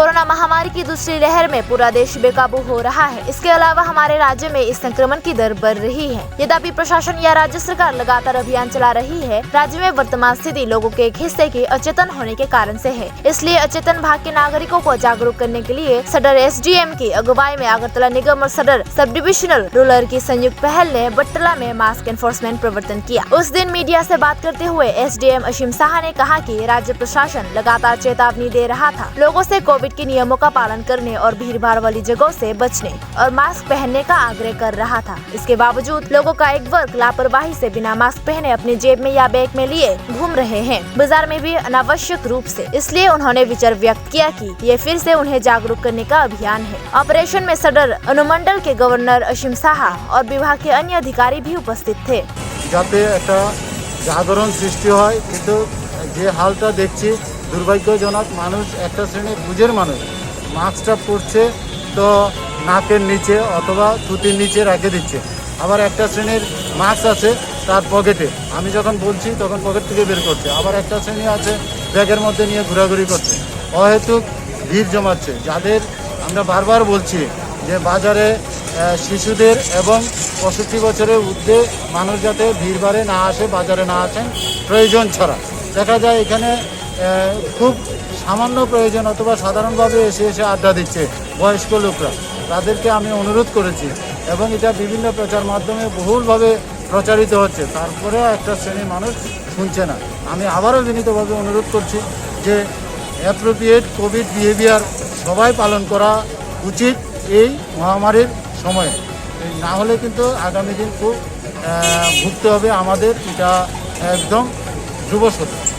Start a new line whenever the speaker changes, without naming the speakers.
Corona महामारी की दूसरी लहर में पूरा देश बेकाबू हो रहा है। इसके अलावा हमारे राज्य में इस संक्रमण की दर बढ़ रही है। यद्यपि प्रशासन या राज्य सरकार लगातार अभियान चला रही है, राज्य में वर्तमान स्थिति लोगों के एक हिस्से के अचेतन होने के कारण से है। इसलिए अचेतन भाग के नागरिकों को जागरूक करने के लिए सदर एसडीएम की अगुवाई में अगरतला निगम और सदर सब डिविजनल रूरल की संयुक्त पहल ने बर्तला में मास्क एनफोर्समेंट प्रवर्तन किया। उस दिन मीडिया से बात करते हुए एसडीएम असीम साहा ने कहा कि राज्य प्रशासन लगातार चेतावनी दे रहा था, लोगों से कोविड के नियमों का पालन करने और भीड़-भाड़ वाली जगहों से बचने और मास्क पहनने का आग्रह कर रहा था। इसके बावजूद लोगों का एक वर्ग लापरवाही से बिना मास्क पहने अपने जेब में या बैग में लिए घूम रहे हैं, बाजार में भी अनावश्यक रूप से। इसलिए उन्होंने विचार व्यक्त किया कि ये फिर से उन्हें जागरूक करने का अभियान है। ऑपरेशन में सदर अनुमंडल के गवर्नर असीम साहा और विभाग के अन्य अधिकारी भी उपस्थित थे।
जाते जागरण सृष्टि হয় কিন্তু যে হালটা দেখছি দুর্ভাগ্যজনক, মানুষ একটা শ্রেণীর বুঝের মানুষ মাস্কটা পরছে তো নাকের নিচে অথবা থুতির নিচে রেখে দিচ্ছে, আবার একটা শ্রেণীর মাস্ক আছে তার পকেটে, আমি যখন বলছি তখন পকেট থেকে বের করছে, আবার একটা শ্রেণী আছে ব্যাগের মধ্যে নিয়ে ঘোরাঘুরি করছে, অহেতুক ভিড় জমাচ্ছে। যাদের আমরা বারবার বলছি যে বাজারে শিশুদের এবং 65 বছরের ঊর্ধ্বে মানুষ যাতে ভিড়ভাড়ে না আসে, বাজারে না আসেন প্রয়োজন ছাড়া। দেখা যায় এখানে খুব সামান্য প্রয়োজন অথবা সাধারণভাবে এসে আড্ডা দিচ্ছে বয়স্ক লোকরা, তাদেরকে আমি অনুরোধ করেছি এবং এটা বিভিন্ন প্রচার মাধ্যমে বহুলভাবে প্রচারিত হচ্ছে, তারপরেও একটা শ্রেণীর মানুষ শুনছে না। আমি আবারও বিনীতভাবে অনুরোধ করছি যে অ্যাপ্রোপ্রিয়েট কোভিড বিহেভিয়ার সবাই পালন করা উচিত এই মহামারীর সময়ে, না হলে কিন্তু আগামী দিন খুব ভুগতে হবে আমাদের, এটা একদম ধ্রুব সত্য।